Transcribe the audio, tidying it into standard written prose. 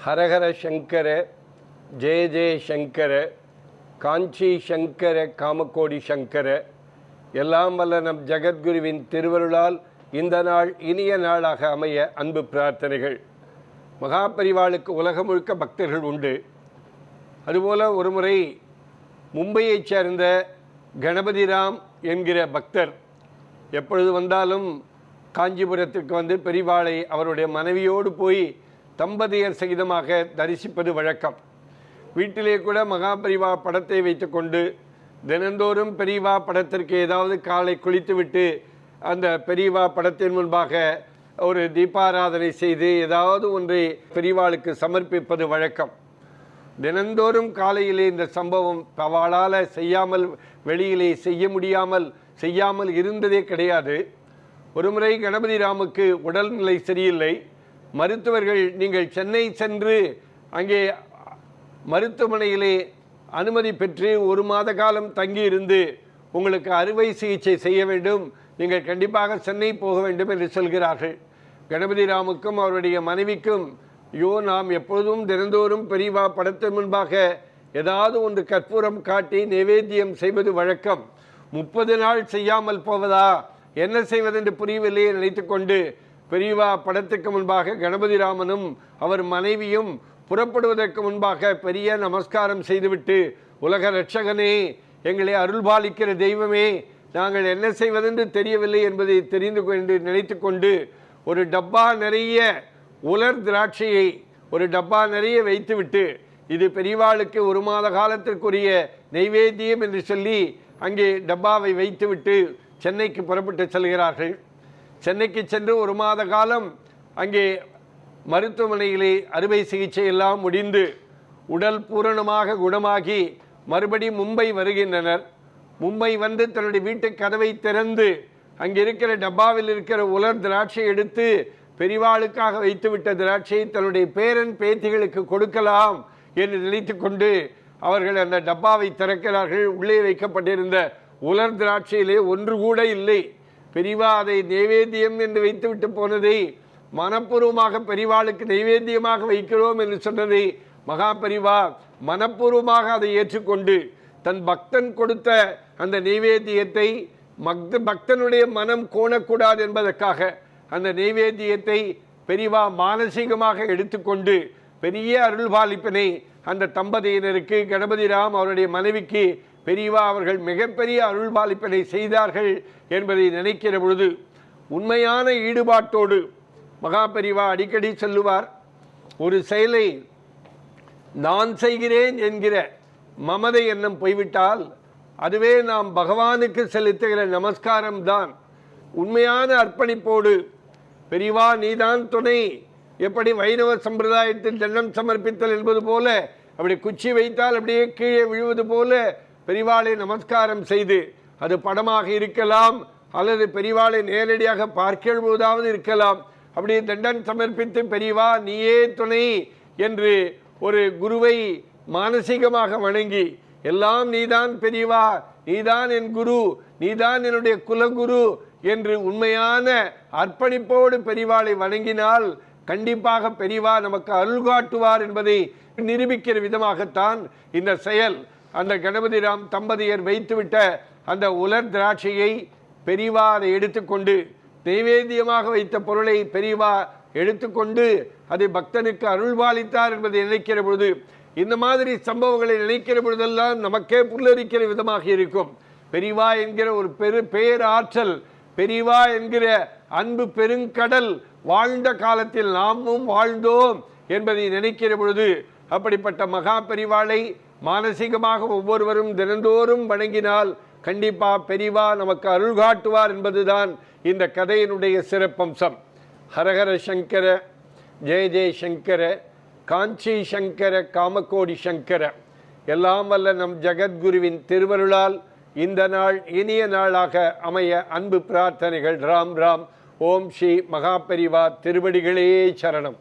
ஹரஹர சங்கர ஜெய ஜெய சங்கர காஞ்சி சங்கர காமக்கோடி சங்கர. எல்லாம் வல்ல நம் ஜகத்குருவின் திருவருளால் இந்த நாள் இனிய நாளாக அமைய அன்பு பிரார்த்தனைகள். மகாபரிவாளுக்கு உலகம் முழுக்க பக்தர்கள் உண்டு. அதுபோல் ஒரு முறை மும்பையைச் சேர்ந்த கணபதிராம் என்கிற பக்தர் எப்பொழுது வந்தாலும் காஞ்சிபுரத்திற்கு வந்து பெரிவாளை அவருடைய மனைவியோடு போய் தம்பதியர் சகிதமாக தரிசிப்பது வழக்கம். வீட்டிலே கூட மகாபரிவா படத்தை வைத்துக்கொண்டு தினந்தோறும் பெரியவா படத்திற்கு ஏதாவது காலை குளித்துவிட்டு அந்த பெரியவா படத்தின் முன்பாக ஒரு தீபாராதனை செய்து ஏதாவது ஒன்றை பெரியவாளுக்கு சமர்ப்பிப்பது வழக்கம். தினந்தோறும் காலையிலே இந்த சம்பவம் அவளால் செய்யாமல் வெளியிலே செய்யாமல் இருந்ததே கிடையாது. ஒருமுறை கணபதிராமுக்கு உடல்நிலை சரியில்லை. மருத்துவர்கள் நீங்கள் சென்னை சென்று அங்கே மருத்துவமனையிலே அனுமதி பெற்று 1 மாத காலம் தங்கியிருந்து உங்களுக்கு அறுவை சிகிச்சை செய்ய வேண்டும், நீங்கள் கண்டிப்பாக சென்னை போக வேண்டும் என்று சொல்கிறார்கள். கணபதிராமுக்கும் அவருடைய மனைவிக்கும் நாம் எப்பொழுதும் தினந்தோறும் பெரியவா படத்தின் முன்பாக ஏதாவது ஒன்று கற்பூரம் காட்டி நைவேத்தியம் செய்வது வழக்கம். 30 நாள் செய்யாமல் போவதா, என்ன செய்வதென்று புரியவில்லை நினைத்து கொண்டு பெரியவா படத்துக்கு முன்பாக கணபதிராமனும் அவர் மனைவியும் புறப்படுவதற்கு முன்பாக பெரிய நமஸ்காரம் செய்துவிட்டு, உலக ரட்சகனே, எங்களை அருள்பாலிக்கிற தெய்வமே, நாங்கள் என்ன செய்வதென்று தெரியவில்லை என்பதை தெரிந்து கொண்டு நினைத்து கொண்டு ஒரு டப்பா நிறைய உலர் திராட்சையை ஒரு டப்பா நிறைய வைத்துவிட்டு, இது பெரியவாளுக்கு 1 மாத காலத்திற்குரிய நைவேத்தியம் என்று சொல்லி அங்கே டப்பாவை வைத்துவிட்டு சென்னைக்கு புறப்பட்டு செல்கிறார்கள். சென்னைக்கு சென்று 1 மாத காலம் அங்கே மருத்துவமனையிலே அறுவை சிகிச்சை எல்லாம் முடிந்து உடல் பூரணமாக குணமாகி மறுபடி மும்பை வருகின்றனர். மும்பை வந்து தன்னுடைய வீட்டு கதவை திறந்து அங்கே இருக்கிற டப்பாவில் இருக்கிற உலர் திராட்சை எடுத்து பெரிவாளுக்காக வைத்துவிட்ட திராட்சையை தன்னுடைய பேரன் பேத்திகளுக்கு கொடுக்கலாம் என்று நினைத்து கொண்டு அவர்கள் அந்த டப்பாவை திறக்கிறார்கள். உள்ளே வைக்கப்பட்டிருந்த உலர் திராட்சையிலே ஒன்று கூட இல்லை. பெரிவா அதை நைவேத்தியம் என்று வைத்துவிட்டு போனதை மனப்பூர்வமாக பெரிவாளுக்கு நைவேத்தியமாக வைக்கிறோம் என்று சொன்னதை மகாபரிவா மனப்பூர்வமாக அதை ஏற்றுக்கொண்டு தன் பக்தன் கொடுத்த அந்த நைவேத்தியத்தை பக்தனுடைய மனம் கோணக்கூடாது என்பதற்காக அந்த நைவேத்தியத்தை பெரிவா மானசீகமாக எடுத்துக்கொண்டு பெரிய அருள்பாலிப்பினை அந்த தம்பதியினருக்கு கணபதிராம் அவருடைய மனைவிக்கு பெரியவா அவர்கள் மிகப்பெரிய அருள்பாலிப்பினை செய்தார்கள் என்பதை நினைக்கிற பொழுது உண்மையான ஈடுபாட்டோடு மகாபரிவா அடிக்கடி சொல்லுவார், ஒரு செயலை நான் செய்கிறேன் என்கிற மமதை எண்ணம் போய்விட்டால் அதுவே நாம் பகவானுக்கு செலுத்துகிற நமஸ்காரம் தான். உண்மையான அர்ப்பணிப்போடு பெரியவா நீதான் துணை, எப்படி வைணவ சம்பிரதாயத்தில் தண்டம் சமர்ப்பித்தல் என்பது போல அப்படி குச்சி வைத்தால் அப்படியே கீழே விழுவது போல பெரிவாளை நமஸ்காரம் செய்து, அது படமாக இருக்கலாம் அல்லது பெரிவாளை நேரடியாக பார்க்கெழுவதாவது இருக்கலாம், அப்படியே தண்டன் சமர்ப்பித்து பெரியவா நீயே துணை என்று ஒரு குருவை மானசீகமாக வணங்கி, எல்லாம் நீதான் பெரியவா, நீதான் என் குரு, நீதான் என்னுடைய குலகுரு என்று உண்மையான அர்ப்பணிப்போடு பெரிவாளை வணங்கினால் கண்டிப்பாக பெரியவா நமக்கு அருள் காட்டுவார் என்பதை நிரூபிக்கிற விதமாகத்தான் இந்த செயல். அந்த கணபதிராம் தம்பதியர் வைத்துவிட்ட அந்த உலர் திராட்சையை பெரியவா அதை எடுத்துக்கொண்டு நைவேத்தியமாக வைத்த பொருளை பெரியவா எடுத்துக்கொண்டு அதை பக்தனுக்கு அருள்பாலித்தார் என்பதை நினைக்கிற பொழுது, இந்த மாதிரி சம்பவங்களை நினைக்கிற பொழுதெல்லாம் நமக்கே புல்லரிக்கிற விதமாக இருக்கும். பெரியவா என்கிற ஒரு பேராற்றல், பெரியவா என்கிற அன்பு பெருங்கடல் வாழ்ந்த காலத்தில் நாமும் வாழ்ந்தோம் என்பதை நினைக்கிற பொழுது அப்படிப்பட்ட மகா பெரிவாளை மானசீகமாக ஒவ்வொருவரும் தினந்தோறும் வணங்கினால் கண்டிப்பா பெரியவா நமக்கு அருள் காட்டுவார் என்பதுதான் இந்த கதையினுடைய சிறப்பம்சம். ஹரஹர சங்கர ஜெய ஜெய சங்கர காஞ்சி சங்கர காமக்கோடி சங்கர. எல்லாம் வல்ல நம் ஜகத்குருவின் திருவருளால் இந்த நாள் இனிய நாளாக அமைய அன்பு பிரார்த்தனைகள். ராம் ராம். ஓம் ஸ்ரீ மகாபெரிவா திருவடிகளே சரணம்.